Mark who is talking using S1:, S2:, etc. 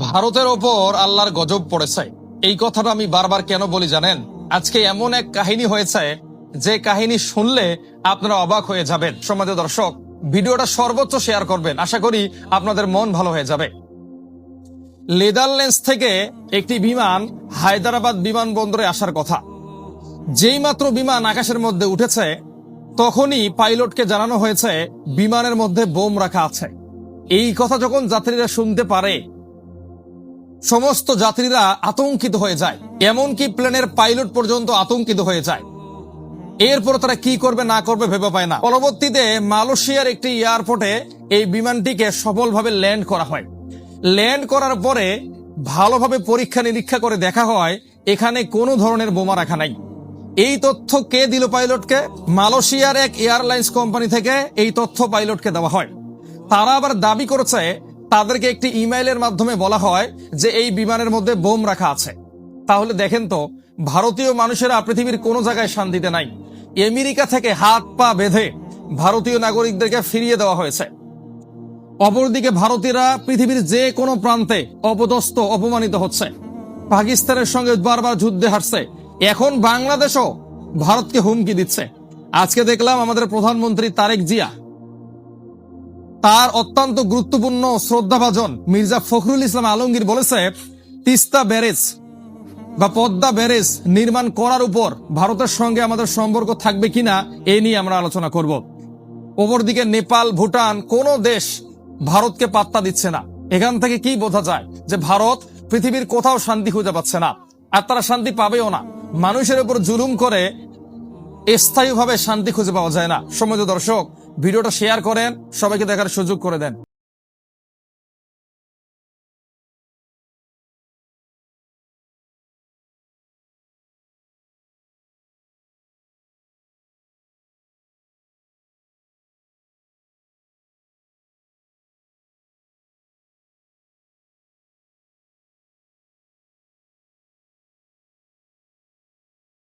S1: ভারতের ওপর আল্লাহর গজব পড়েছে, এই কথাটা আমি বারবার কেন বলি জানেন? আজকে এমন এক কাহিনী হয়েছে যে কাহিনী শুনলে আপনারা অবাক হয়ে যাবেন। সম্মানিত দর্শক, ভিডিওটা সর্বোচ্চ শেয়ার করবেন, আশা করি আপনাদের মন ভালো হয়ে যাবে। নেদারল্যান্ডস থেকে একটি বিমান হায়দ্রাবাদ বিমানবন্দরে আসার কথা। যেই মাত্র বিমান আকাশের মধ্যে উঠেছে তখনই পাইলটকে জানানো হয়েছে বিমানের মধ্যে বোম রাখা আছে। এই কথা যখন যাত্রীরা শুনতে পারে সমস্ত যাত্রীরা আতঙ্কিত হয়ে যায়, এমনকি প্লেনের পাইলট পর্যন্ত আতঙ্কিত হয়ে যায়। এরপর তারা কি করবে না করবে ভেবে পায় না। পরবর্তীতে মালয়েশিয়ার একটি এয়ারপোর্টে এই বিমানটিকে সফলভাবে ল্যান্ড করা হয়। ল্যান্ড করার পরে ভালোভাবে পরীক্ষা নিরীক্ষা করে দেখা হয় এখানে কোনো ধরনের বোমা রাখা নাই। এই তথ্য কে দিল পাইলটকে? মালয়েশিয়ার এক এয়ারলাইন্স কোম্পানি থেকে এই তথ্য পাইলটকে দেওয়া হয়। তারা আবার দাবি করেছে তাদেরকে একটি ইমেইলের মাধ্যমে বলা হয় যে এই বিমানের মধ্যে বোম রাখা আছে। তাহলে দেখেন তো, ভারতীয় মানুষেরা পৃথিবীর কোনো জায়গায় শান্তিতে নাই। আমেরিকা থেকে হাত পা বেঁধে ভারতীয় নাগরিকদেরকে ফিরিয়ে দেওয়া হয়েছে। অপরদিকে ভারতীয়রা পৃথিবীর যে কোনো প্রান্তে অপদস্থ অপমানিত হচ্ছে। পাকিস্তানের সঙ্গে বারবার যুদ্ধে হারছে, এখন বাংলাদেশও ভারতকে হুমকি দিচ্ছে। আজকে দেখলাম আমাদের প্রধানমন্ত্রী তারেক জিয়া তার অত্যন্ত গুরুত্বপূর্ণ শ্রদ্ধাভাজন মির্জা ফখরুল ইসলাম আলমগীর বলেছে তিস্তা ব্যারেজ বা পদ্মা ব্যারেজ নির্মাণ করার উপর ভারতের সঙ্গে আমাদের সম্পর্ক থাকবে কিনা এ নিয়ে আমরা আলোচনা করব। অপরদিকে নেপাল, ভুটান কোন দেশ ভারতকে পাত্তা দিচ্ছে না। এখান থেকে কি বোঝা যায় যে ভারত পৃথিবীর কোথাও শান্তি খুঁজে পাচ্ছে না, আর তারা শান্তি পাবেও না। মানুষের উপর জুলুম করে স্থায়ীভাবে শান্তি খুঁজে পাওয়া যায় না। সম্মানিত দর্শক, ভিডিওটা শেয়ার করেন, সবাইকে দেখার সুযোগ করে দেন।